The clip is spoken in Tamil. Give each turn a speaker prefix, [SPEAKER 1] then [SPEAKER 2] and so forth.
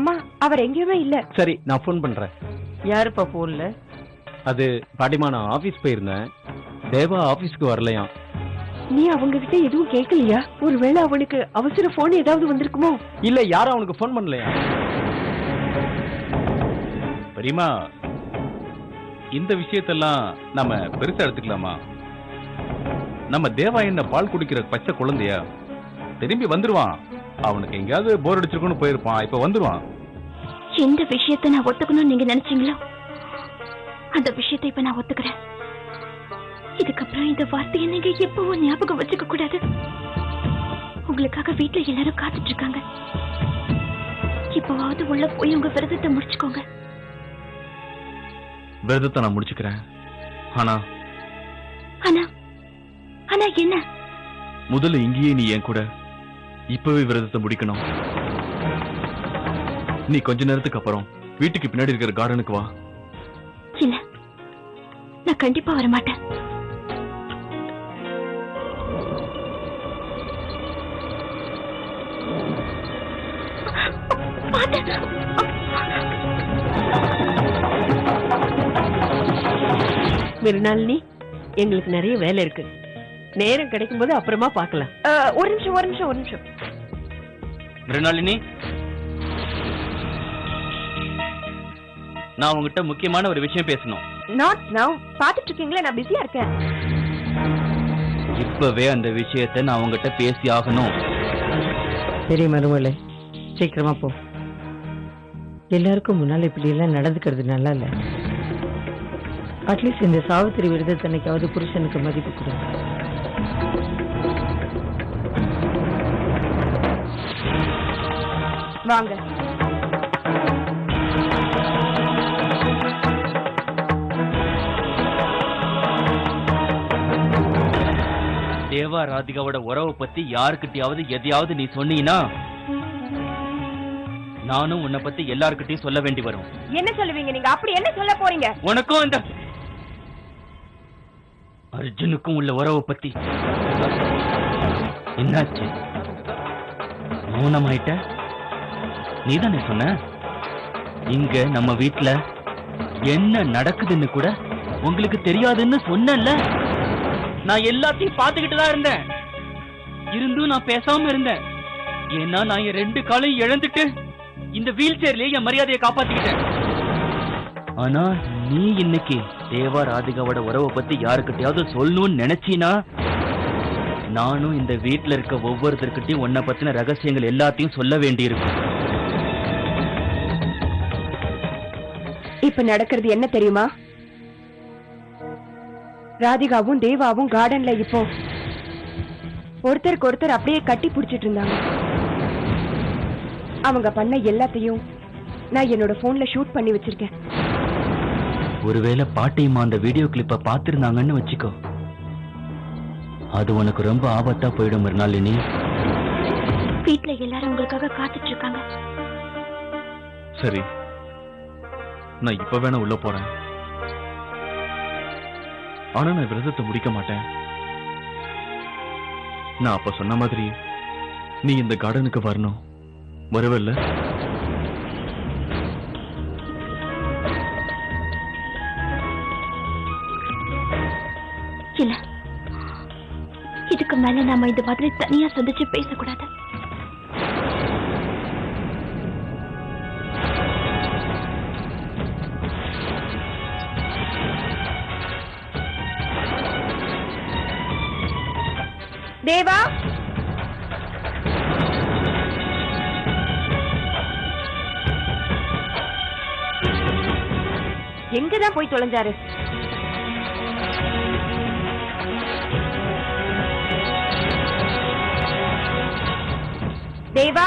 [SPEAKER 1] மாமா அவர் எங்கேயுமே இல்ல.
[SPEAKER 2] சரி, நான் போன் பண்றேன்.
[SPEAKER 3] யாருப்பா போன்ல?
[SPEAKER 2] அது பாட்டிமா, நான் ஆபீஸ் போயிருந்தேன். தேவா ஆபீஸ்க்கு வரலையா?
[SPEAKER 1] நீ அவங்க கிட்ட எதுவும் கேட்கலையா? ஒருவேளை அவனுக்கு அவசர போன் ஏதாவது வந்திருக்குமோ?
[SPEAKER 2] இல்ல, யாரும் அவனுக்கு போன் பண்ணலையா?
[SPEAKER 4] பெரியமா, இந்த விஷயத்தெல்லாம் நம்ம பெருசா எடுத்துக்கலாமா? நம்ம தேவா என்ன பால் குடிக்கிற பச்சை குழந்தையா? திரும்பி வந்துருவான். அவனுக்கு எங்கேயாவது போர் அடிச்சிருக்குன்னு போயிருப்பான். இப்ப வந்துருவான்.
[SPEAKER 5] எந்த விஷயத்தை நான் ஒத்துக்கணும்னு நீங்க நினைச்சீங்களோ அந்த விஷயத்தை இப்ப நான் ஒத்துக்கிறேன். இதுக்கப்புறம் இந்த வார்த்தையை நீங்க எப்பவும் ஞாபகம் வச்சுக்க கூடாது. உங்களுக்காக வீட்டுல எல்லாரும் காத்துட்டு இருக்காங்க. இப்பவாவது உள்ள போய் உங்க விரதத்தை முடிச்சுக்கோங்க.
[SPEAKER 4] விரதத்தை நான் முடிச்சுக்கிறேன். ஆனா
[SPEAKER 5] ஆனா ஆனா என்ன?
[SPEAKER 4] முதல்ல இங்கேயே நீ என் கூட இப்பவே விரதத்தை முடிக்கணும். நீ கொஞ்ச நேரத்துக்கு அப்புறம் வீட்டுக்கு பின்னாடி இருக்கிற கார்டனுக்கு வா.
[SPEAKER 5] இல்ல, நான் கண்டிப்பா வரமாட்டேன்.
[SPEAKER 1] மிருனாளினி, எங்களுக்கு நிறைய வேலை இருக்கு. நேரம் கிடைக்கும் போது அப்புறமா பார்க்கலாம். ஒரு நிமிஷம்.
[SPEAKER 6] மிருனாளினி, நான் உங்ககிட்ட முக்கியமான ஒரு விஷயம் பேசணும்.
[SPEAKER 1] Not now. பாத்துட்டு இருக்கீங்களா? நான் பிஸியா இருக்கேன்.
[SPEAKER 6] இப்பவே அந்த விஷயத்தை நான் உங்ககிட்ட பேசி ஆகணும்.
[SPEAKER 3] சரி மருமகளே, சீக்கிரமா போ. எல்லாருக்கும் முன்னால இப்படி எல்லாம் நடந்துக்கிறது நல்லா இல்ல. அட்லீஸ்ட் இந்த சாவித்திரி விரதத்தன்னைக்காவது புருஷனுக்கு மதிப்பு கொடு.
[SPEAKER 1] வாங்க.
[SPEAKER 6] தேவா ராதிகாவோட உறவை பத்தி யாருக்கிட்டையாவது எதையாவது நீ சொன்னீங்கன்னா நானும் உன்னை பத்தி எல்லார்கிட்டையும் சொல்ல வேண்டி வரும்.
[SPEAKER 1] என்ன சொல்லுவீங்க நீங்க? அப்படி என்ன சொல்ல போறீங்க?
[SPEAKER 6] உனக்கும் அந்த அர்ஜுனுக்கும் உள்ள உறவை பத்தி. என்னாச்சு? மௌனமாயிட்ட? நீதானே சொன்ன இங்க நம்ம வீட்டுல என்ன நடக்குதுன்னு கூட உங்களுக்கு தெரியாதுன்னு சொன்னல. நான் எல்லாத்தையும் பார்த்துக்கிட்டு தான் இருந்தேன். இருந்தும் நான் பேசாம இருந்தேன். ஏன்னா நான் என் 2 காலையும் இழந்துட்டு இந்த வீல் சேர்லயே என் மரியாதையை காப்பாத்திக்கிட்டேன். ஆனா நீ இன்னைக்கு தேவா ராதிகாவோட உறவை பத்தி யாருக்கிட்டையாவது சொல்லணும்னு நினைச்சீனா நானும் இந்த வீட்டுல இருக்க ஒவ்வொருத்தருக்கிட்டையும் உன்னை பத்தின ரகசியங்கள் எல்லாத்தையும் சொல்ல வேண்டியிருக்கும்.
[SPEAKER 1] இப்ப நடக்கிறது என்ன தெரியுமா? ராதிகாவும் தேவாவும் கார்டன்ல இப்போ ஒருத்தருக்கு ஒருத்தர் அப்படியே கட்டி பிடிச்சிட்டு இருந்தாங்க. அவங்க பண்ண எல்லாத்தையும் நான் என்னோட போன்ல ஷூட் பண்ணி வச்சிருக்கேன்.
[SPEAKER 6] ஒருவேளை பாட்டியம்மா அந்த வீடியோ கிளிப்பை பார்த்திருந்தாங்கன்னு வச்சுக்கோ, அது உனக்கு ரொம்ப ஆபத்தா போயிடும் மிருனாளினி.
[SPEAKER 5] வீட்டுல எல்லாரும் உங்களுக்காக காத்துட்டு இருக்காங்க.
[SPEAKER 4] சரி, நான் இப்ப வேணா உள்ள போறேன். ஆனா நான் விரதத்தை முடிக்க மாட்டேன். நான் அப்ப சொன்ன மாதிரி நீ இந்த கார்டனுக்கு வரணும். வரவில்ல?
[SPEAKER 5] இல்ல, இதுக்கு மேல நாம இந்த மாதிரி தனியா சந்திச்சு பேசக்கூடாது.
[SPEAKER 1] தேவா, எங்கதான் போய் தொலைஞ்சாரு? தேவா,